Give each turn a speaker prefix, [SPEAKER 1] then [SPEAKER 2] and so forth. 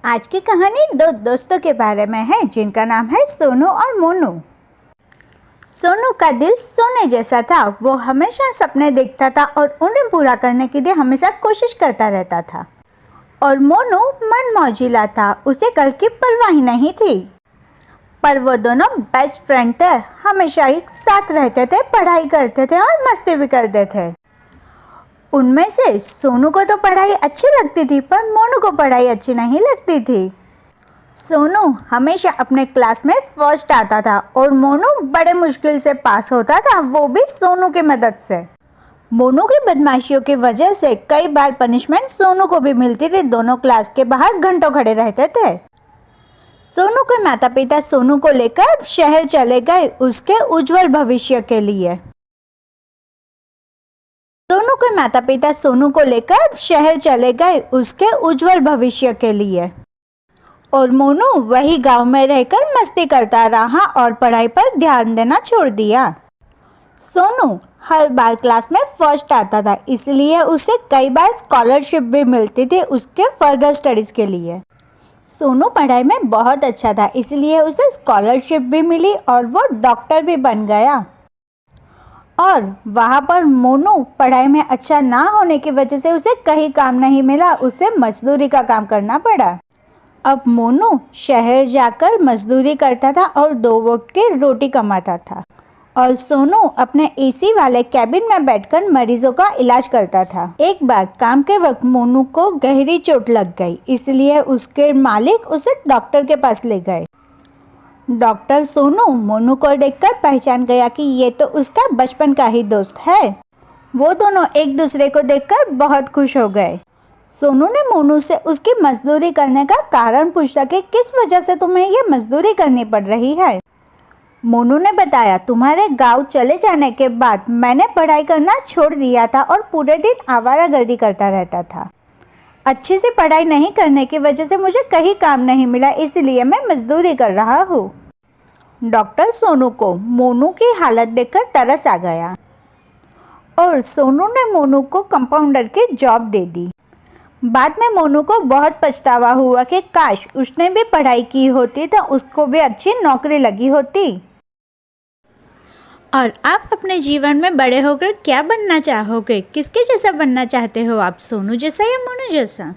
[SPEAKER 1] आज की कहानी दो दोस्तों के बारे में है जिनका नाम है सोनू और मोनू। सोनू का दिल सोने जैसा था। वो हमेशा सपने देखता था और उन्हें पूरा करने के लिए हमेशा कोशिश करता रहता था। और मोनू मनमौजीला था, उसे कल की परवाह ही नहीं थी। पर वो दोनों बेस्ट फ्रेंड थे, हमेशा एक साथ रहते थे, पढ़ाई करते थे और मस्ती भी करते थे। उनमें से सोनू को तो पढ़ाई अच्छी लगती थी पर मोनू को पढ़ाई अच्छी नहीं लगती थी। सोनू हमेशा अपने क्लास में फर्स्ट आता था और मोनू बड़े मुश्किल से पास होता था, वो भी सोनू की मदद से। मोनू की बदमाशियों की वजह से कई बार पनिशमेंट सोनू को भी मिलती थी। दोनों क्लास के बाहर घंटों खड़े रहते थे। सोनू के माता पिता सोनू को लेकर शहर चले गए उसके उज्जवल भविष्य के लिए। सोनू के माता पिता सोनू को लेकर शहर चले गए उसके उज्जवल भविष्य के लिए। और मोनू वही गांव में रहकर मस्ती करता रहा और पढ़ाई पर ध्यान देना छोड़ दिया। सोनू हर बार क्लास में फर्स्ट आता था, इसलिए उसे कई बार स्कॉलरशिप भी मिलती थी उसके फर्दर स्टडीज़ के लिए। सोनू पढ़ाई में बहुत अच्छा था, इसलिए उसे स्कॉलरशिप भी मिली और वो डॉक्टर भी बन गया। और वहाँ पर मोनू पढ़ाई में अच्छा ना होने की वजह से उसे कहीं काम नहीं मिला, उसे मजदूरी का काम करना पड़ा। अब मोनू शहर जाकर मजदूरी करता था और 2 वक्त की रोटी कमाता था। और सोनू अपने एसी वाले कैबिन में बैठकर मरीजों का इलाज करता था। एक बार काम के वक्त मोनू को गहरी चोट लग गई, इसलिए उसके मालिक उसे डॉक्टर के पास ले गए। डॉक्टर सोनू मोनू को देखकर पहचान गया कि ये तो उसका बचपन का ही दोस्त है। वो दोनों एक दूसरे को देखकर बहुत खुश हो गए। सोनू ने मोनू से उसकी मजदूरी करने का कारण पूछा कि किस वजह से तुम्हें ये मजदूरी करनी पड़ रही है। मोनू ने बताया, तुम्हारे गांव चले जाने के बाद मैंने पढ़ाई करना छोड़ दिया था और पूरे दिन आवारागर्दी करता रहता था। अच्छी सी पढ़ाई नहीं करने की वजह से मुझे कहीं काम नहीं मिला, इसलिए मैं मजदूरी कर रहा हूँ। डॉक्टर सोनू को मोनू की हालत देखकर तरस आ गया और सोनू ने मोनू को कंपाउंडर की जॉब दे दी। बाद में मोनू को बहुत पछतावा हुआ कि काश उसने भी पढ़ाई की होती तो उसको भी अच्छी नौकरी लगी होती। और आप अपने जीवन में बड़े होकर क्या बनना चाहोगे? किसके जैसा बनना चाहते हो आप, सोनू जैसा या मोनू जैसा?